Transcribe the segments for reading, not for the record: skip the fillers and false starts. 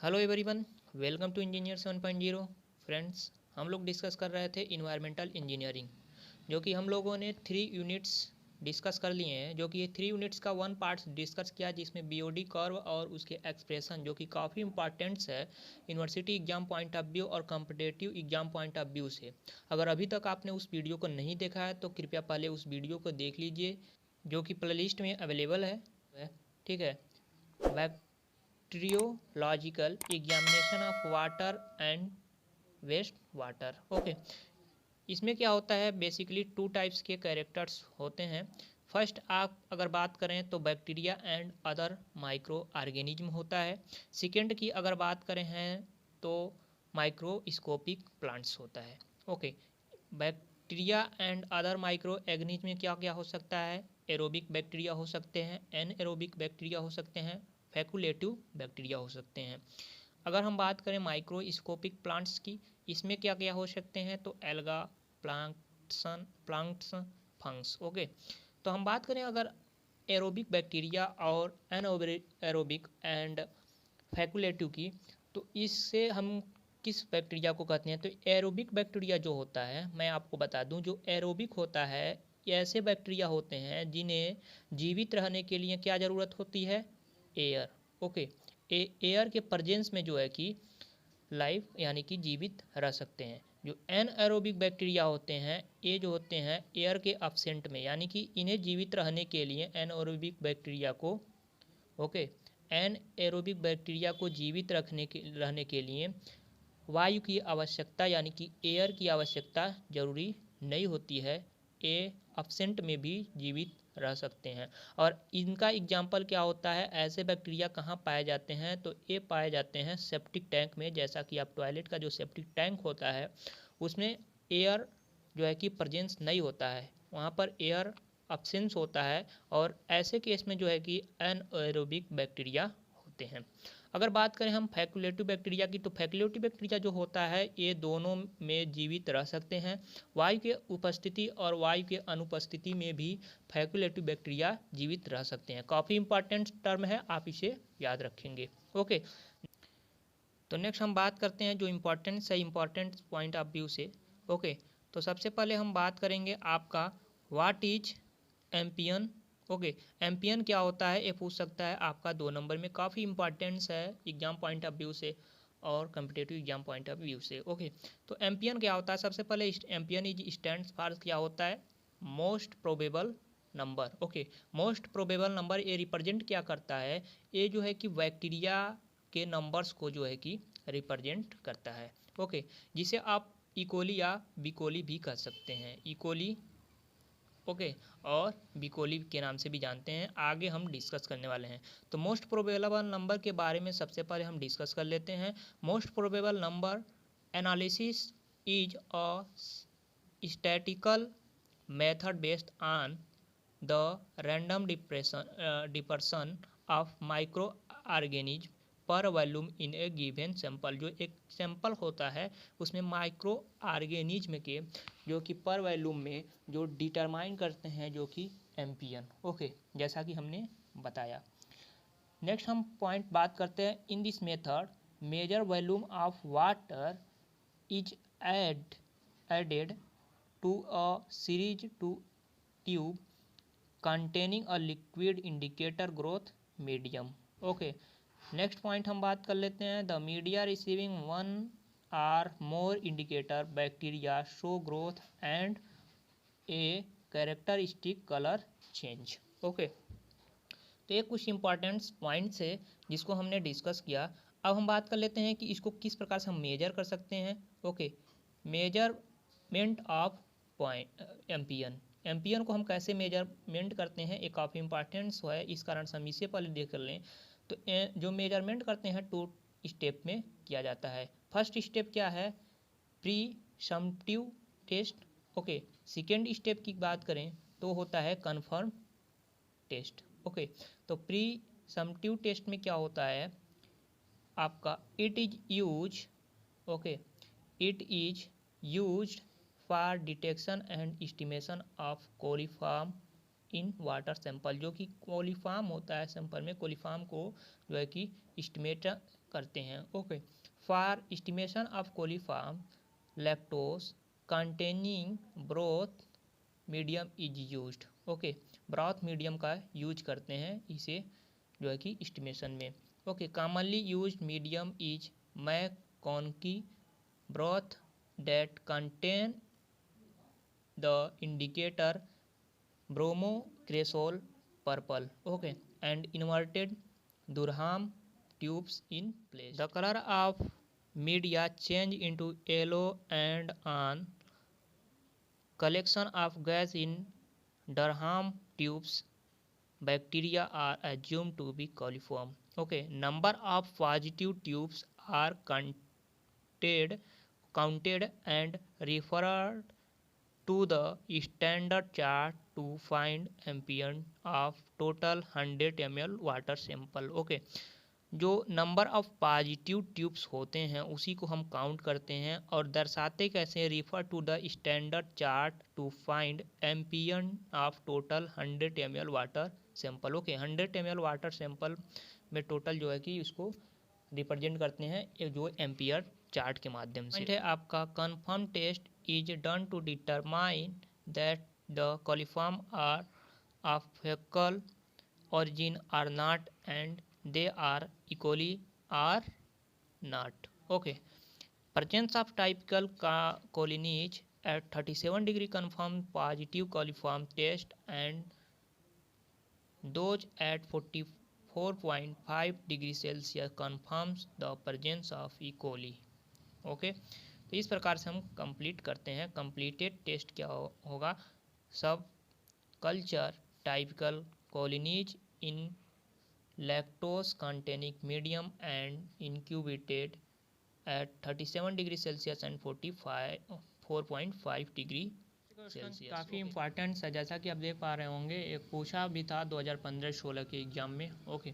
Hello everyone, welcome to engineer 7.0। Friends, हम लोग discuss कर रहे थे इन्वायरमेंटल इंजीनियरिंग, जो कि हम लोगों ने 3 यूनिट्स डिस्कस कर लिए हैं। जो कि ये 3 यूनिट्स का 1 पार्ट डिस्कस किया, जिसमें बीओडी कर्व और उसके एक्सप्रेशन जो कि काफ़ी इंपॉर्टेंट्स है university exam point of view और competitive exam point of view से। अगर अभी तक आपने उस वीडियो को नहीं देखा है तो कृपया पहले उस वीडियो को देख लीजिए, जो कि प्लेलिस्ट में अवेलेबल है। ठीक है। Bacteriological examination of water and waste water. Okay, इसमें क्या होता है, बेसिकली 2 टाइप्स के कैरेक्टर्स होते हैं। फर्स्ट, आप अगर बात करें तो bacteria and other micro organism होता है। सेकेंड की अगर बात करें हैं तो माइक्रोस्कोपिक प्लांट्स होता है। Okay, bacteria and other micro organism में क्या क्या हो सकता है? एरोबिक बैक्टीरिया हो सकते हैं, एनएरोबिक बैक्टीरिया हो सकते हैं, फैकुलेटिव बैक्टीरिया हो सकते हैं। अगर हम बात करें माइक्रोस्कोपिक प्लांट्स की, इसमें क्या क्या हो सकते हैं? तो एल्गा, प्लांट्स, फंग्स। ओके, तो हम बात करें अगर एरोबिक बैक्टीरिया और एरोबिक एंड फैकुलेटिव की, तो इससे हम किस बैक्टीरिया को कहते हैं? तो एरोबिक बैक्टीरिया जो होता है, मैं आपको बता दूं, जो एरोबिक होता है ये ऐसे बैक्टीरिया होते हैं जिन्हें जीवित रहने के लिए क्या ज़रूरत होती है? एयर। ओके, एयर के प्रेजेंस में जो है कि लाइफ यानी कि जीवित रह सकते हैं। जो एनएरोबिक बैक्टीरिया होते हैं, ये जो होते हैं एयर के अब्सेंट में, यानी कि इन्हें जीवित रहने के लिए एनएरोबिक बैक्टीरिया को, ओके, एनएरोबिक बैक्टीरिया को जीवित रहने के लिए वायु की आवश्यकता यानी कि एयर की आवश्यकता जरूरी नहीं होती है। ए अब्सेंट में भी जीवित रह सकते हैं। और इनका एग्जाम्पल क्या होता है? ऐसे बैक्टीरिया कहाँ पाए जाते हैं? तो ये पाए जाते हैं सेप्टिक टैंक में। जैसा कि आप टॉयलेट का जो सेप्टिक टैंक होता है उसमें एयर जो है कि प्रेजेंस नहीं होता है, वहाँ पर एयर अब्सेंस होता है, और ऐसे केस में जो है कि एनएरोबिक बैक्टीरिया होते हैं। अगर बात करें हम फैकुलेटिव बैक्टीरिया की, तो फैकुलेटिव बैक्टीरिया जो होता है ये दोनों में जीवित रह सकते हैं। वायु के उपस्थिति और वायु के अनुपस्थिति में भी फैकुलेटिव बैक्टीरिया जीवित रह सकते हैं। काफ़ी इंपॉर्टेंट टर्म है, आप इसे याद रखेंगे। ओके, तो नेक्स्ट हम बात करते हैं जो इम्पोर्टेंस है इम्पोर्टेंट पॉइंट ऑफ व्यू से। ओके, तो सबसे पहले हम बात करेंगे आपका व्हाट इज एम्पियन। ओके, एम्पियन क्या होता है ये पूछ सकता है आपका 2 नंबर में। काफ़ी इंपॉर्टेंस है एग्जाम पॉइंट ऑफ व्यू से और competitive exam point of view से। ओके, तो एम्पियन क्या होता है? सबसे पहले एम्पियन इज स्टैंड फॉर क्या होता है? Most probable number. Okay, most probable number ये रिप्रेजेंट क्या करता है? ये जो है कि बैक्टीरिया के नंबर्स को जो है कि रिप्रेजेंट करता है। ओके, जिसे आप इकोली या बिकोली भी कह सकते हैं। इकोली, ओके, और बिकोली के नाम से भी जानते हैं, आगे हम डिस्कस करने वाले हैं। तो मोस्ट प्रोबेबल नंबर के बारे में सबसे पहले हम डिस्कस कर लेते हैं। Most probable number analysis is a statical method based on the random dispersion of microorganism per volume in a given sample. जो एक सैंपल होता है उसमें माइक्रो ऑर्गेनिज्म के जो कि पर वॉल्यूम में जो डिटरमाइन करते हैं जो कि एम्पियन। ओके, जैसा कि हमने बताया। नेक्स्ट हम पॉइंट बात करते हैं। In this method measure volume of water is added to a series two tube containing a liquid indicator growth medium. Okay, next point हम बात कर लेते हैं। The media receiving 1 or more indicator bacteria show growth and a characteristic colour change. Okay, तो ये कुछ important points है जिसको हमने डिस्कस किया। अब हम बात कर लेते हैं कि इसको किस प्रकार से हम मेजर कर सकते हैं। Okay, measurement of point MPN. MPN को हम कैसे मेजरमेंट करते हैं, ये काफ़ी इंपॉर्टेंट है, इस कारण से हम इसे पहले देख लें। तो जो मेजरमेंट करते हैं 2 स्टेप में किया जाता है। फर्स्ट स्टेप क्या है? Presumptive test. Okay, second step की बात करें तो होता है कन्फर्म टेस्ट। ओके, तो प्री सम्पटिव टेस्ट में क्या होता है आपका? It is use, okay, it is use for detection and estimation of coliform in water sample. जो कि कोलिफॉर्म होता है सैंपल में, कोलिफॉर्म को जो है कि करते हैं। Okay, for estimation of coliform lactose containing broth medium is used. Okay, broth medium का यूज करते हैं इसे जो है कि एस्टिमेशन में। Okay, commonly used medium is MacConkey broth that contain the indicator bromocresol purple, okay, and inverted Durham tubes in place. The color of media change into yellow and on collection of gas in Durham tubes bacteria are assumed to be coliform. Okay, number of positive tubes are counted and referred to the standard chart to find ambient of total 100 ml water sample. Okay, जो number of positive tubes होते हैं उसी को हम count करते हैं और दर्शाते कैसे, refer to the standard chart to find MPN of total 100 ml water sample. Okay, 100 ml water sample में टोटल जो है कि उसको रिप्रेजेंट करते हैं एक जो एम्पियर चार्ट के माध्यम से है। आपका confirm test is done to determine that the coliform are of faecal origin are not and they are equally are not. Okay, presence of typical colonies at 37 degree confirmed positive coliform test and those at 44.5 degree Celsius confirms the presence of E. coli. Okay, तो इस प्रकार से हम complete करते हैं। Completed test क्या होगा, सब culture typical colonies in lactose containing medium and incubated at 37 degree Celsius and 4.5 degree Celsius. काफ़ी इंपॉर्टेंट है, जैसा कि आप देख पा रहे होंगे, एक पूछा भी था 2015-16 के एग्जाम में। ओके,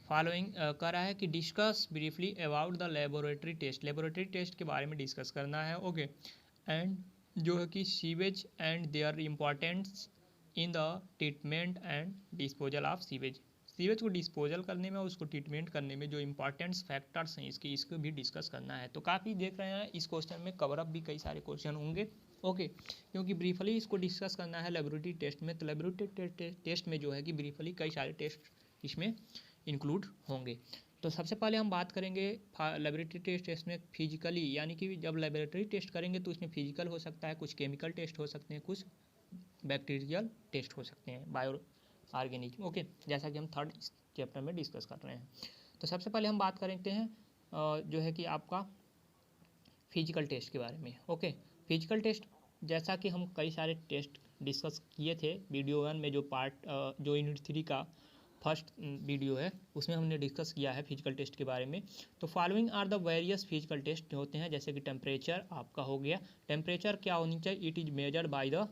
फॉलोइंग कर रहा है कि discuss briefly about the laboratory test, laboratory test के बारे में डिस्कस करना है। ओके, एंड जो है कि sewage and their importance in the treatment and disposal of sewage, sewage को डिस्पोजल करने में, उसको ट्रीटमेंट करने में जो इंपॉर्टेंट्स फैक्टर्स हैं इसको भी डिस्कस करना है। तो काफ़ी देख रहे हैं इस क्वेश्चन में कवर अप भी कई सारे क्वेश्चन होंगे। ओके, क्योंकि ब्रीफली इसको डिस्कस करना है लेबोरेटरी टेस्ट में, तो लेबोरेटरी टेस्ट में जो है कि ब्रीफली कई सारे टेस्ट इसमें इंक्लूड होंगे। तो सबसे पहले हम बात करेंगे लेबोरेटरी टेस्ट में फिजिकली, यानी कि जब लेबोरेटरी टेस्ट करेंगे तो उसमें फिजिकल हो सकता है, कुछ केमिकल टेस्ट हो सकते हैं, कुछ बैक्टीरियल टेस्ट हो सकते हैं, बायो ऑर्गेनिज्म। ओके, जैसा कि हम थर्ड चैप्टर में डिस्कस कर रहे हैं। तो सबसे पहले हम बात करते हैं जो है कि आपका फिजिकल टेस्ट के बारे में। ओके, फिजिकल टेस्ट जैसा कि हम कई सारे टेस्ट डिस्कस किए थे वीडियो 1 में, जो पार्ट जो यूनिट 3 का फर्स्ट वीडियो है उसमें हमने डिस्कस किया है फिजिकल टेस्ट के बारे में। तो following are the various physical test होते हैं, जैसे कि टेम्परेचर आपका हो गया। टेम्परेचर क्या होनी चाहिए, it is measured by the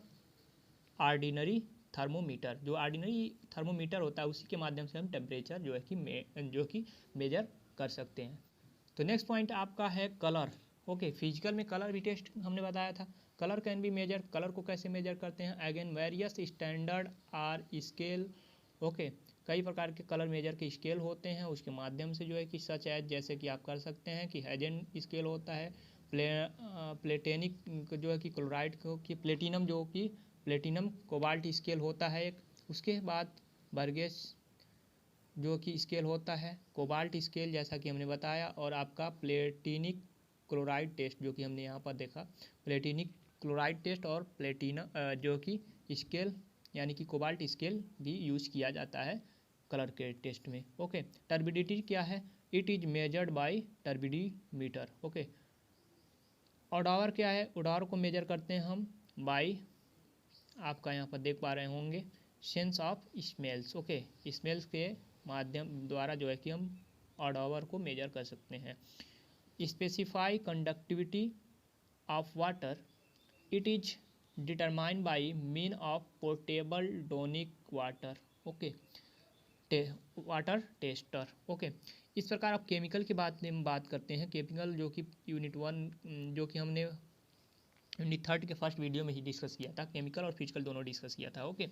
ordinary thermometer, जो ऑर्डिनरी थर्मोमीटर होता है उसी के माध्यम से हम टेम्परेचर जो है कि मेजर कर सकते हैं। तो नेक्स्ट पॉइंट आपका है कलर। ओके, फिजिकल में कलर भी टेस्ट हमने बताया था। Colour can be measure, colour को कैसे मेजर करते हैं, again various standard or scale. Okay, कई प्रकार के कलर मेजर के स्केल होते हैं, उसके माध्यम से जो है कि सच है, जैसे कि आप कर सकते हैं कि हेजेन स्केल होता है, प्लेटेनिक जो है कि क्लोराइड को कि प्लेटिनम जो कि प्लेटिनम कोबाल्ट स्केल होता है एक, उसके बाद बर्गेस जो कि स्केल होता है, कोबाल्ट स्केल जैसा कि हमने बताया, और आपका प्लेटिनिक क्लोराइड टेस्ट जो कि हमने यहाँ पर देखा, प्लेटिनिक क्लोराइड टेस्ट और प्लेटिनम जो कि स्केल यानी कि कोबाल्ट स्केल भी यूज किया जाता है कलर के टेस्ट में। ओके, टर्बिडिटी क्या है, it is measured by turbidimeter. Okay, odour क्या है, ओडोर को मेजर करते हैं हम बाय, आपका यहाँ पर देख पा रहे होंगे, sense of smells. Okay, smells के माध्यम द्वारा जो है कि हम ओडोर को मेजर कर सकते हैं। Specify conductivity of water, it is determined by mean of portable डोनिक water. Okay, water tester. Okay, इस प्रकार आप केमिकल की बात करते हैं। केमिकल जो कि यूनिट 1 जो कि हमने यूनिट 3 के फर्स्ट वीडियो में ही डिस्कस किया था, केमिकल और फिजिकल दोनों डिस्कस किया था। ओके,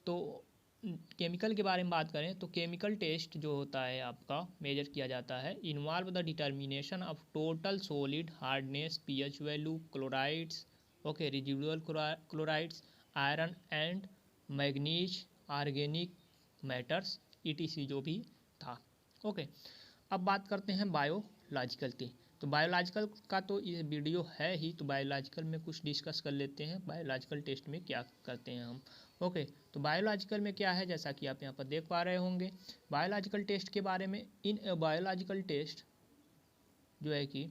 तो केमिकल के बारे में बात करें तो केमिकल टेस्ट जो होता है आपका मेजर किया जाता है involve the determination of total solid hardness, pH value, chlorides, okay, residual chlorides, iron and manganese, organic matters, etc जो भी था। ओके, अब बात करते हैं बायोलॉजिकल की। तो बायोलॉजिकल का तो ये वीडियो है ही, तो बायोलॉजिकल में कुछ डिस्कस कर लेते हैं बायोलॉजिकल टेस्ट में क्या करते हैं हम। ओके, तो बायोलॉजिकल में क्या है, जैसा कि आप यहाँ पर देख पा रहे होंगे बायोलॉजिकल टेस्ट के बारे में। इन बायोलॉजिकल टेस्ट जो है कि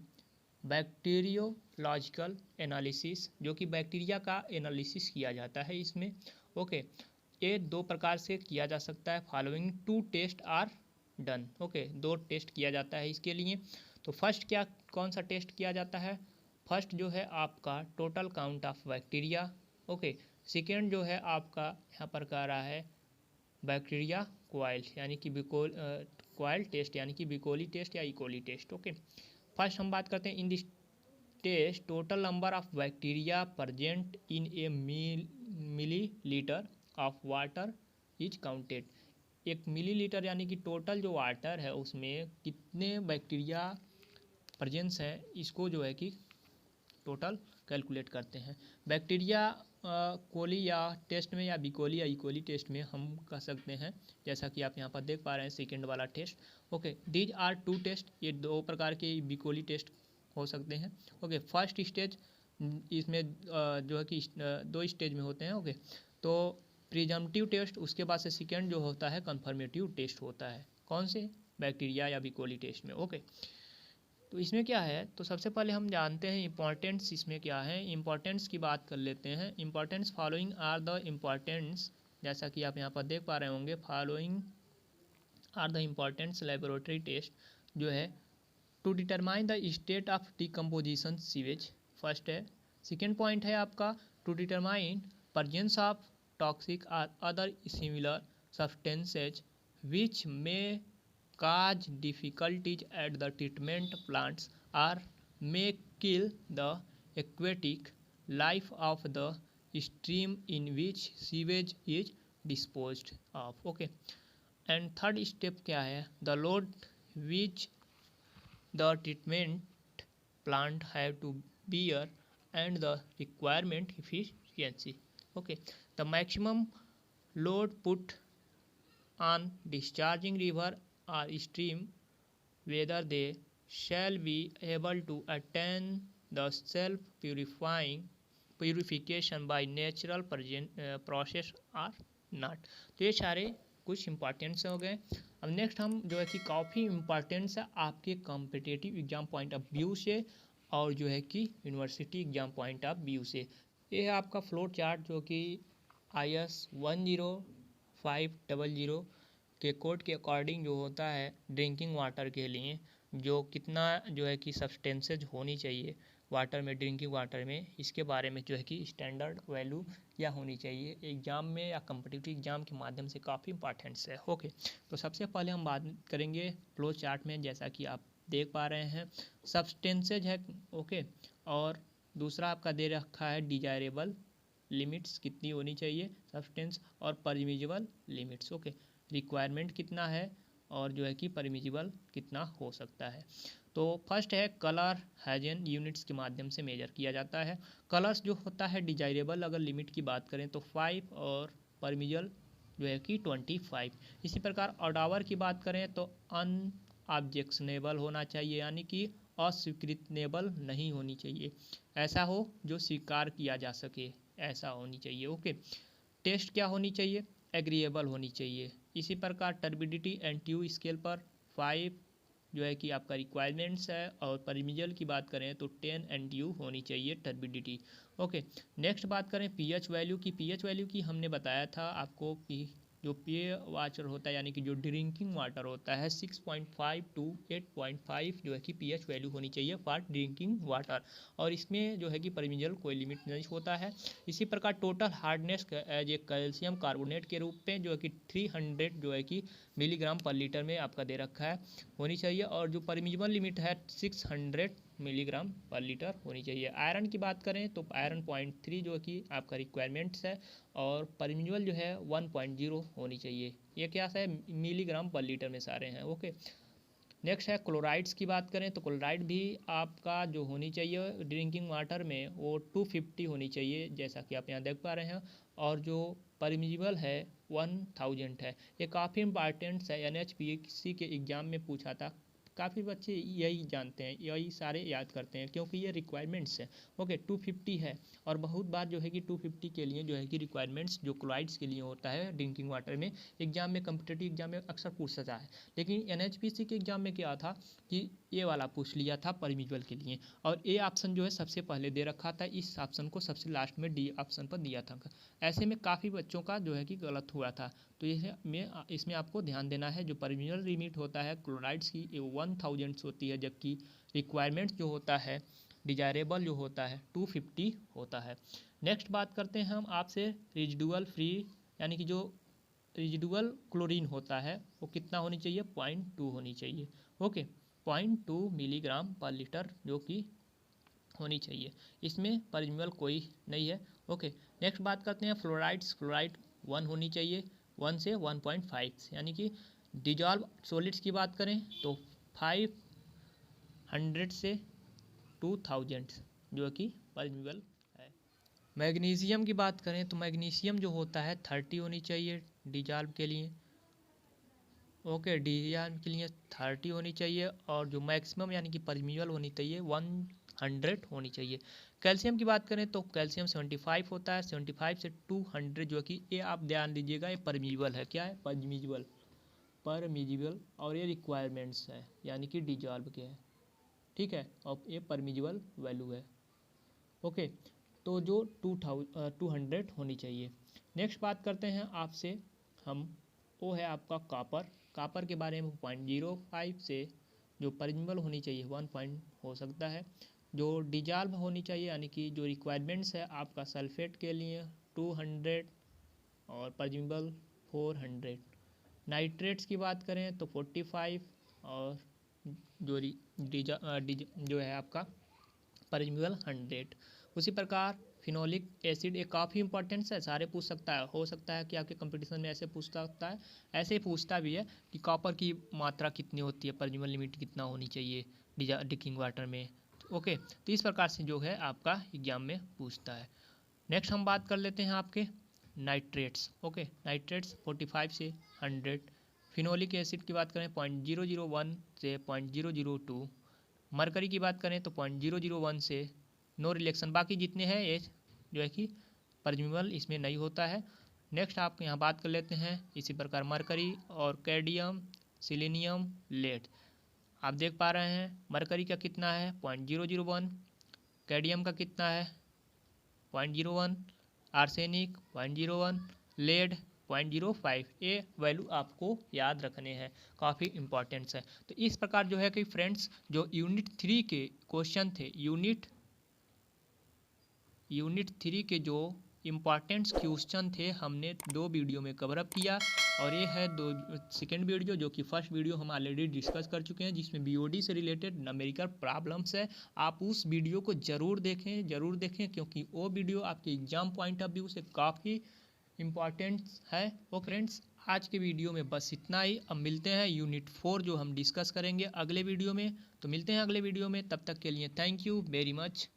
बैक्टीरियोलॉजिकल एनालिसिस, जो कि बैक्टीरिया का एनालिसिस किया जाता है इसमें। ओके, ये दो प्रकार से किया जा सकता है। Following two test are done. Okay, दो टेस्ट किया जाता है इसके लिए। तो फर्स्ट क्या, कौन सा टेस्ट किया जाता है? फर्स्ट जो है आपका total count of bacteria. Okay, second जो है आपका यहाँ पर कह रहा है बैक्टीरिया क्वाइल, यानी कि क्वाइल टेस्ट, यानी कि बिकोली टेस्ट या इकोली टेस्ट। ओके, फर्स्ट हम बात करते हैं in this test total number of bacteria present in a millilitre of water is counted. एक मिलीलीटर यानी कि टोटल जो वाटर है उसमें कितने बैक्टीरिया प्रेजेंस है, इसको जो है कि टोटल कैलकुलेट करते हैं। बैक्टीरिया कोली या टेस्ट में या बिकोली या इकोली टेस्ट में हम कह सकते हैं, जैसा कि आप यहाँ पर देख पा रहे हैं सेकेंड वाला test. Okay, these are two test, ये दो प्रकार के बिकोली टेस्ट हो सकते हैं। ओके, फर्स्ट स्टेज इसमें जो है कि दो स्टेज में होते हैं। ओके, तो प्रिजम्पटिव टेस्ट, उसके बाद से सेकेंड जो होता है कन्फर्मेटिव टेस्ट होता है। कौन से? बैक्टीरिया या बिकोली टेस्ट में। ओके, तो इसमें क्या है, तो सबसे पहले हम जानते हैं इम्पॉर्टेंस इसमें क्या है। इम्पॉर्टेंस की बात कर लेते हैं। Importance following are the importance, जैसा कि आप यहाँ पर देख पा रहे होंगे, following are the importance laboratory test जो है to determine the state of decomposition sewage, first है। सेकेंड पॉइंट है आपका to determine presence of toxic और other similar substances which may cause difficulties at the treatment plants or may kill the aquatic life of the stream in which sewage is disposed of. Okay, and third step क्या है, the load which the treatment plant have to bear and the requirement efficiency. Okay, the maximum load put on discharging river or stream, whether they shall be able to attain the purification by natural process or not. तो ये सारे कुछ इम्पॉर्टेंट्स हो गए। अब next हम जो है कि काफ़ी इम्पॉर्टेंट्स है आपके competitive exam point of view से और जो है कि university exam point of view से। ये है आपका फ्लो चार्ट जो कि IS 10500 के कोड के अकॉर्डिंग जो होता है ड्रिंकिंग वाटर के लिए, जो कितना जो है कि सब्सटेंसेज होनी चाहिए वाटर में, ड्रिंकिंग वाटर में, इसके बारे में जो है कि स्टैंडर्ड वैल्यू क्या होनी चाहिए एग्ज़ाम में या कम्पिटिटिव एग्ज़ाम के माध्यम से काफ़ी इंपॉर्टेंट्स है। ओके, तो सबसे पहले हम बात करेंगे फ्लो चार्ट में, जैसा कि आप देख पा रहे हैं सब्सटेंसेज है। ओके, और दूसरा आपका दे रखा है डिजायरेबल लिमिट्स कितनी होनी चाहिए सब्सटेंस, और परमिजिबल लिमिट्स। ओके, रिक्वायरमेंट कितना है और जो है कि परमिजिबल कितना हो सकता है। तो फर्स्ट है कलर हैजन यूनिट्स के माध्यम से मेजर किया जाता है। कलर्स जो होता है डिजायरेबल अगर लिमिट की बात करें तो 5 और परमिजिबल जो है कि 25। इसी प्रकार ऑडावर की बात करें तो अनऑब्जेक्शनेबल होना चाहिए, यानी कि अस्वीकृतनेबल नहीं होनी चाहिए, ऐसा हो जो स्वीकार किया जा सके, ऐसा होनी चाहिए। ओके, टेस्ट क्या होनी चाहिए, एग्रीएबल होनी चाहिए। इसी प्रकार टर्बिडिटी NTU स्केल पर 5 जो है कि आपका रिक्वायरमेंट्स है, और परमिजल की बात करें तो 10 NTU होनी चाहिए टर्बिडिटी। ओके, नेक्स्ट बात करें पीएच वैल्यू की। पीएच वैल्यू की हमने बताया था आपको कि जो पेय वाटर होता है यानी कि जो ड्रिंकिंग वाटर होता है 6.5 टू 8.5 जो है कि पीएच वैल्यू होनी चाहिए फॉर ड्रिंकिंग वाटर, और इसमें जो है कि परमिजल कोई लिमिट नहीं होता है। इसी प्रकार total hardness as a calcium carbonate के रूप में जो है कि 300 जो है कि मिलीग्राम पर लीटर में आपका दे रखा है होनी चाहिए, और जो परमिजिबल लिमिट है 600 मिलीग्राम पर लीटर होनी चाहिए। आयरन की बात करें तो आयरन 0.3 जो कि आपका रिक्वायरमेंट्स है, और परमिजुअल जो है 1.0 होनी चाहिए। ये क्या है, मिलीग्राम पर लीटर में सारे हैं। ओके, नेक्स्ट है क्लोराइड्स की बात करें तो क्लोराइड भी आपका जो होनी चाहिए ड्रिंकिंग वाटर में वो 250 होनी चाहिए, जैसा कि आप यहाँ देख पा रहे हैं। और जो परमिजिबल है 1000 है। ये काफ़ी इंपॉर्टेंट है, NHPC के एग्ज़ाम में पूछा था। काफ़ी बच्चे यही जानते हैं, यही सारे याद करते हैं, क्योंकि ये रिक्वायरमेंट्स है। ओके, 250 है, और बहुत बार जो है कि 250 के लिए जो है कि रिक्वायरमेंट्स जो क्लोराइड्स के लिए होता है ड्रिंकिंग वाटर में, एग्जाम में कम्पिटेटिव एग्जाम में अक्सर पूछ सकता है। लेकिन NHPC के एग्जाम में क्या था कि ये वाला पूछ लिया था परमिजुअल के लिए, और ए ऑप्शन जो है सबसे पहले दे रखा था, इस ऑप्शन को सबसे लास्ट में डी ऑप्शन पर दिया था। ऐसे में काफ़ी बच्चों का जो है कि गलत हुआ था। तो इसमें आपको ध्यान देना है, जो परमिजुअल लिमिट होता है क्लोराइड्स की 1000 होती है, जबकि रिक्वायरमेंट जो होता है डिजायरेबल जो होता है 250 होता है। नेक्स्ट बात करते हैं हम आपसे रेजिडुअल फ्री, यानी कि जो रेजिडुअल क्लोरीन होता है वो कितना होनी चाहिए, 0.2 होनी चाहिए। ओके, 0.2 मिलीग्राम पर लीटर जो कि होनी चाहिए, इसमें परमिजुअल कोई नहीं है। ओके, नेक्स्ट बात करते हैं फ्लोराइड्स। फ्लोराइड 1 होनी चाहिए, 1 से 1.5, यानी कि डिजॉल्व सॉलिड्स की बात करें तो 500 से 2000 जो कि परमिजुअल है। मैग्नीशियम की बात करें तो मैग्नीशियम जो होता है 30 होनी चाहिए डिजॉल्व के लिए। ओके, डिजॉल्व के लिए 30 होनी चाहिए, और जो मैक्सिमम यानी कि परमिजुअल होनी चाहिए 100 होनी चाहिए। कैल्शियम की बात करें तो कैल्शियम 75 होता है, 75 से 200 जो कि ये आप ध्यान दीजिएगा, ये परमिजुअल है। क्या है, परमिजुअल, परमिजुअल, और ये रिक्वायरमेंट्स है यानी कि डिजॉल्व के है, ठीक है, और ये परमिजुअल वैल्यू है। ओके, तो जो 200 होनी चाहिए। नेक्स्ट बात करते हैं आपसे हम, वो है आपका कॉपर। कॉपर के बारे में 0.05 से जो परमिजुअल होनी चाहिए 1 पॉइंट हो सकता है। जो डिजॉल्व होनी चाहिए यानी कि जो रिक्वायरमेंट्स है आपका सल्फेट के लिए 200 और परमिजुअल 400। नाइट्रेट्स की बात करें तो 45, और जो जो है आपका परमिजुअल 100। उसी प्रकार फिनोलिक एसिड एक काफ़ी इंपॉर्टेंट है, सारे पूछ सकता है, हो सकता है कि आपके कंपटीशन में ऐसे पूछ सकता है, ऐसे ही पूछता भी है कि कॉपर की मात्रा कितनी होती है, परमिजुअल लिमिट कितना होनी चाहिए ड्रिंकिंग वाटर में। ओके, तो इस प्रकार से जो है आपका एग्जाम में पूछता है। नेक्स्ट हम बात कर लेते हैं आपके नाइट्रेट्स। ओके, नाइट्रेट्स 45 से 100। फिनोलिक एसिड की बात करें 0.001 से 0.002। मरकरी की बात करें तो 0.001 से नो रिलेक्शन, बाकी जितने हैं ये जो है कि परमिजुअल इसमें नहीं होता है। नेक्स्ट आप यहाँ बात कर लेते हैं इसी प्रकार मरकरी और कैडमियम, सिलीनियम, लेड। आप देख पा रहे हैं मरकरी का कितना है 0.001, कैडमियम का कितना है 0.01, आर्सेनिक 0.01, लेड 0.05। ये वैल्यू आपको याद रखने हैं, काफ़ी इंपॉर्टेंट्स है। तो इस प्रकार जो है कि फ्रेंड्स जो यूनिट 3 के क्वेश्चन थे, यूनिट 3 के जो इम्पॉर्टेंट्स क्वेश्चन थे हमने 2 वीडियो में कवर अप किया, और ये है सेकेंड वीडियो, जो कि फर्स्ट वीडियो हम ऑलरेडी डिस्कस कर चुके हैं, जिसमें BOD से रिलेटेड न्यूमेरिकल प्रॉब्लम्स है। आप उस वीडियो को ज़रूर देखें, क्योंकि वो वीडियो आपके एग्जाम पॉइंट ऑफ व्यू से काफ़ी इम्पॉर्टेंट है। वो फ्रेंड्स आज के वीडियो में बस इतना ही। अब मिलते हैं यूनिट 4 जो हम डिस्कस करेंगे अगले वीडियो में। तो मिलते हैं अगले वीडियो में, तब तक के लिए थैंक यू वेरी मच।